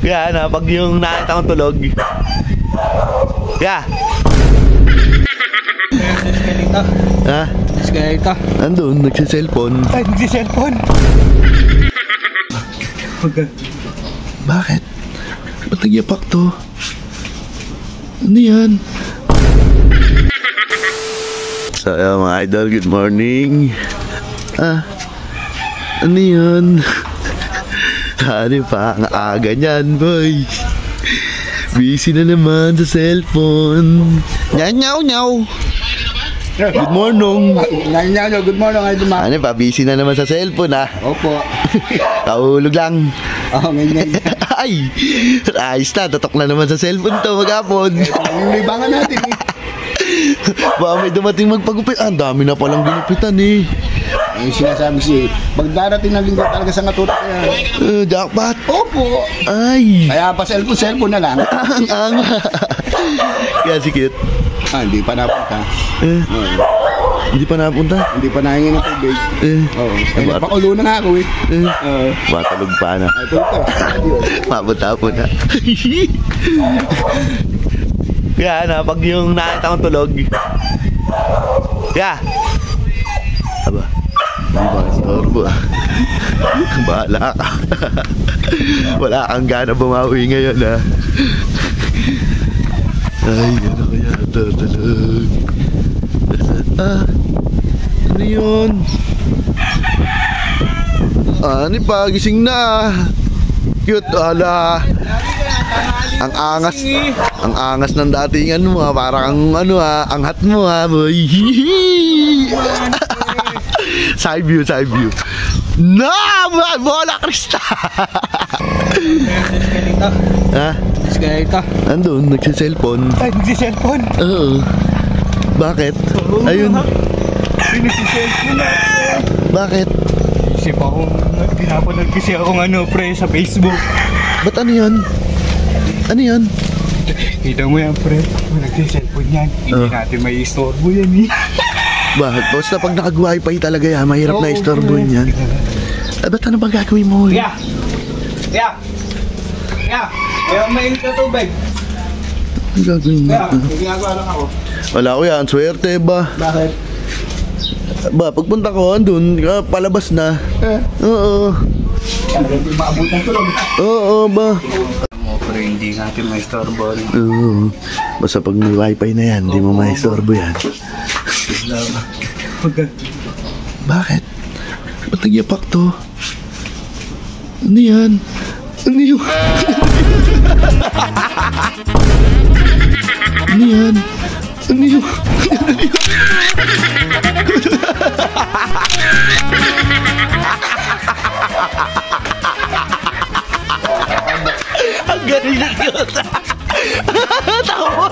Kaya na, pag yung nakita kong tulog. Kaya. Ha? Kaya ito. Andun, nagsiselfon. Ay, nagsiselfon. Bakit? Ba't nagyapak to? Ano yan? So, mga idol, good morning. Ano yun? Ano pa? Ang aga niyan, boy. Busy na naman sa cellphone. Nyaw. Good morning. Good morning, idol. Ano pa? Busy na naman sa cellphone, ha? Opo. Kahulog lang. Oo, ganyan. Ay! Ayos na, tatok na naman sa cellphone to, maghapon. Yung libangan natin eh. Baka may dumating magpagupit. Ang dami na palang ginupitan eh. Yung sinasabi siya, pag darating ng linggo talaga sa natutok yan. Jackpot. Opo. Ay! Kaya pa cellphone na lang. Ang kaya si Cute. Hindi pa napunta. Hindi pa napunta? Hindi pa nahingin ng tubig. Oo. Nagpakulo na nga ako eh. Matulog pa na. Ito. Mapunta po na. Kaya na, pag yung nakita kong tulog. Kaya. Aba, hindi ba istorbo? Bahala ka. Wala kang gana bumawi ngayon, ha? Ay, ano kaya tutulog? Ano yun? Ano pa, gising na. Cute, ala. Ang angas ng datingan mo, ha? Parang ano, ha? Angat mo, ha, boy. Side view. No! Bola Krista! Ha? Kaya ito. Andun, nagsiselfon. Ay, nagsiselfon? Oo. Bakit? Ayun. Nagsiselfon na. Bakit? Isip ako, pinapanood kasi akong pre sa Facebook. Ba't ano yan? Ano yan? Kita mo yan, pre. Nagsiselfon yan. Hindi natin may istorbo yan eh. Bakit? Basta pag naka-wifi talaga yan, mahirap na istorbo yan. Ba't ano bang gagawin mo? Yeah. Kaya mainit na tubig. Ano gagawin mo? Ginagawa lang ako. Wala ko yan, swerte ba? Bakit? Ba, pagpunta ko, andun, palabas na. Oo. Talagang di maabot ng tulog. Oo ba? Pero hindi natin may istorbo. Oo. Basta pag may wifi na yan, hindi mo maistorbo yan. Bakit? Ba't nagyapak to? Ano yan? Ano yun? Ano yan? Ano yun? Ang galing na yun. Tawa.